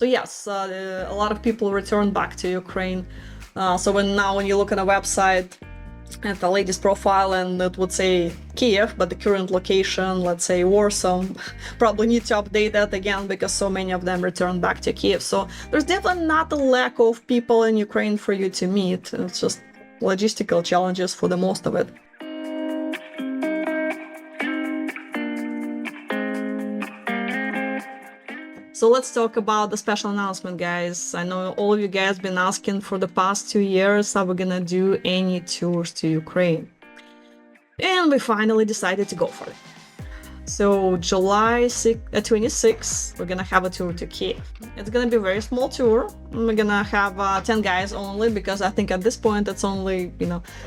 So yes, a lot of people return back to Ukraine. So when you look on a website at the latest profile and it would say Kiev, but the current location, let's say Warsaw, probably need to update that again because so many of them return back to Kiev. So there's definitely not a lack of people in Ukraine for you to meet. It's just logistical challenges for the most of it. So let's talk about the special announcement, guys. I know all of you guys been asking for the past 2 years, are we gonna do any tours to Ukraine? And we finally decided to go for it. So July 26th, we're gonna have a tour to Kiev. It's gonna be a very small tour. We're gonna have 10 guys only because I think at this point it's only,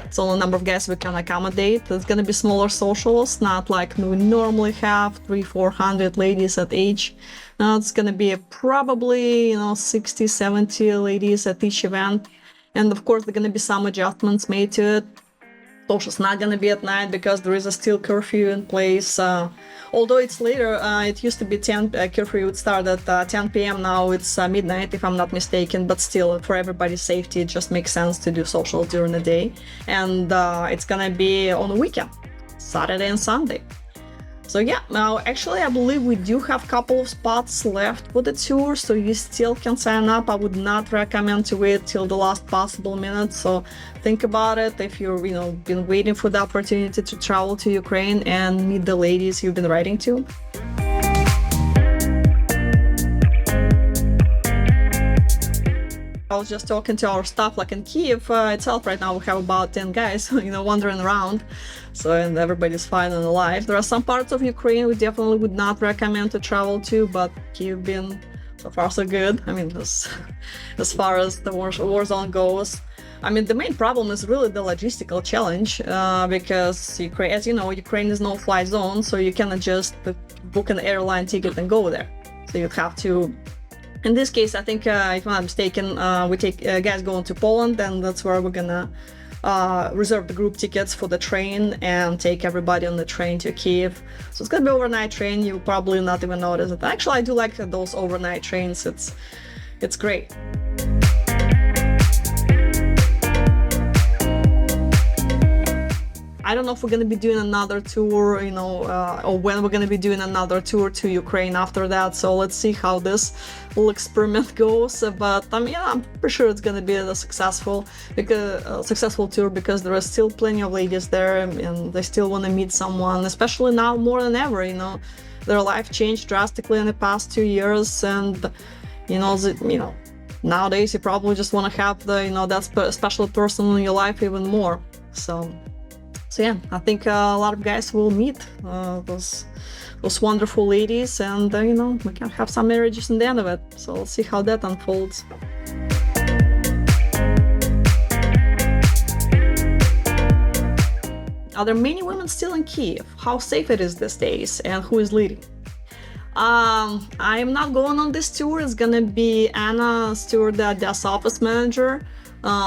it's only number of guys we can accommodate. It's gonna be smaller socials, not like we normally have 300-400 ladies at each. Now it's gonna be probably 60-70 ladies at each event. And of course, there are gonna be some adjustments made to it. Social's not gonna be at night because there is a still curfew in place. Although it's later, it used to be 10 curfew would start at 10 p.m. Now it's midnight, if I'm not mistaken. But still, for everybody's safety, it just makes sense to do social during the day. And it's gonna be on the weekend, Saturday and Sunday. So yeah, now actually I believe we do have a couple of spots left for the tour, so you still can sign up. I would not recommend to wait till the last possible minute. So think about it if you've been waiting for the opportunity to travel to Ukraine and meet the ladies you've been writing to. I was just talking to our staff, like in Kiev itself right now we have about 10 guys, wandering around. So, and everybody's fine and alive. There are some parts of Ukraine we definitely would not recommend to travel to, but Kyiv been so far so good. I mean, as far as the war zone goes. I mean, the main problem is really the logistical challenge because Ukraine, as you know, Ukraine is no fly zone, so you cannot just book an airline ticket and go there. So you'd have to. In this case, I think, if I'm not mistaken, we take guys going to Poland, and that's where we're gonna reserve the group tickets for the train and take everybody on the train to Kiev. So it's gonna be overnight train. You'll probably not even notice it. Actually, I do like those overnight trains. It's great. I don't know if we're going to be doing another tour, or when we're going to be doing another tour to Ukraine after that. So let's see how this little experiment goes. But I'm pretty sure it's going to be a successful tour because there are still plenty of ladies there and they still want to meet someone, especially now more than ever. Their life changed drastically in the past 2 years, and nowadays you probably just want to have that special person in your life even more. So yeah, I think a lot of guys will meet those wonderful ladies, and we can have some marriages in the end of it. So we'll see how that unfolds. Are there many women still in Kiev? How safe it is these days, and who is leading? I am not going on this tour. It's gonna be Anna Stewart, the Odessa office manager.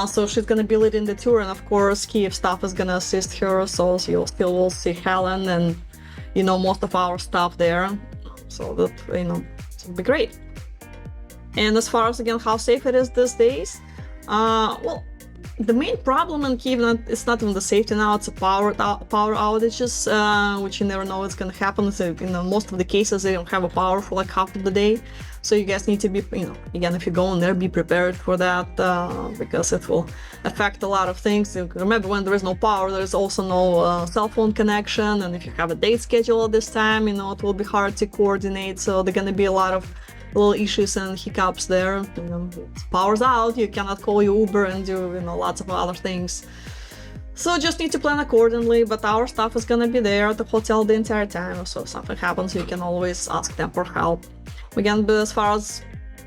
So she's gonna be leading the tour, and of course Kiev staff is gonna assist her, so you'll still see Helen and most of our staff there, so that it'll be great. And as far as again how safe it is these days, well, the main problem in Kiev, it's not even the safety now, it's a power outages, which you never know what's gonna happen. So most of the cases they don't have a power for like half of the day. So you guys need to be, again, if you go in there, be prepared for that because it will affect a lot of things. Remember, when there is no power, there is also no cell phone connection. And if you have a date schedule at this time, it will be hard to coordinate. So there are going to be a lot of little issues and hiccups there. Power's out, you cannot call your Uber and do, lots of other things. So just need to plan accordingly, but our staff is going to be there at the hotel the entire time. So if something happens, you can always ask them for help. Again, but as far as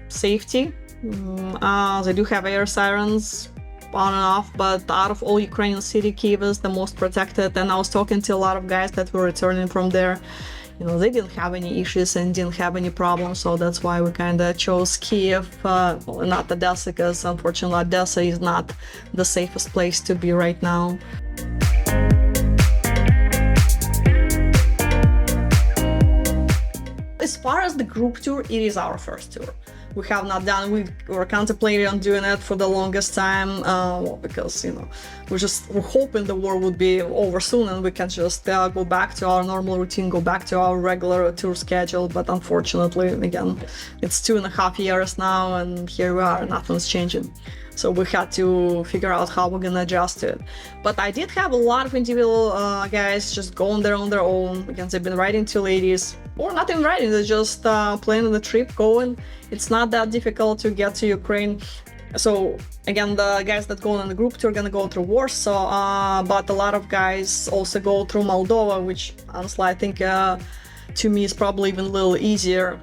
safety, they do have air sirens on and off, but out of all Ukrainian city, Kyiv is the most protected. And I was talking to a lot of guys that were returning from there. They didn't have any issues and didn't have any problems, so that's why we kind of chose Kyiv, not Odessa, because unfortunately Odessa is not the safest place to be right now. As far as the group tour, it is our first tour. we have not done. We were contemplating on doing it for the longest time, because we're hoping the war would be over soon and we can just go back to our normal routine, go back to our regular tour schedule. But unfortunately, again, it's 2.5 years now, and here we are, nothing's changing. So we had to figure out how we're gonna adjust to it. But I did have a lot of individual guys just going there on their own. Again, they've been writing to ladies, or not even writing, they're just planning the trip, going. It's not that difficult to get to Ukraine. So again, the guys that go on the group tour are gonna go through Warsaw, but a lot of guys also go through Moldova, which honestly I think to me is probably even a little easier,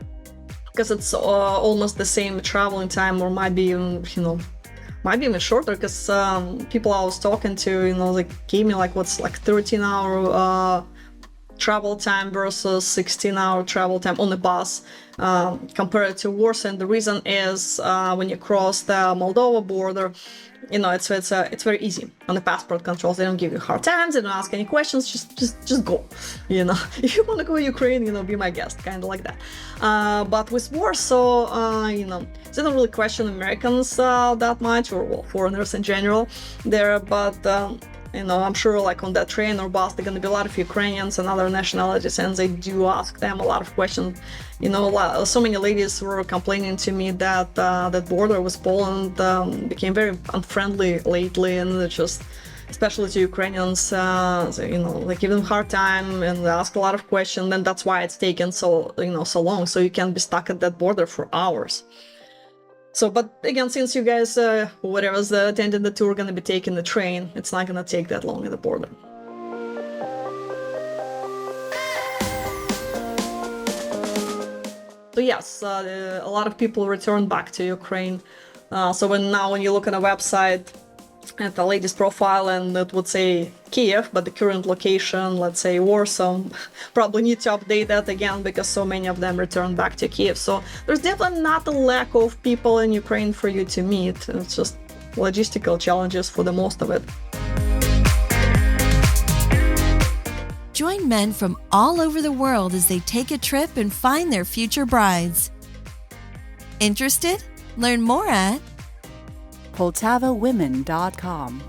because it's almost the same traveling time, or might be even shorter, because people I was talking to, gave me 13-hour travel time versus 16-hour travel time on the bus compared to Warsaw. And the reason is when you cross the Moldova border, it's very easy on the passport controls. They don't give you hard times, they don't ask any questions, just go. If you want to go to Ukraine, be my guest, kind of like that. But with Warsaw, they don't really question Americans that much, or foreigners in general there. But I'm sure on that train or bus, there are going to be a lot of Ukrainians and other nationalities, and they do ask them a lot of questions. So many ladies were complaining to me that that border with Poland became very unfriendly lately, and it's just, especially to Ukrainians, they give them a hard time and they ask a lot of questions, and that's why it's taken so long. So you can be stuck at that border for hours. So, but again, since you guys, whatever's attending the tour, gonna be taking the train, it's not gonna take that long at the border. So yes, a lot of people return back to Ukraine. So when you look at a website at the lady's profile, and it would say Kiev, but the current location, let's say Warsaw, probably need to update that again, because so many of them return back to Kiev. So there's definitely not a lack of people in Ukraine for you to meet. It's just logistical challenges for the most of it. Join men from all over the world as they take a trip and find their future brides. Interested? Learn more at PoltavaWomen.com.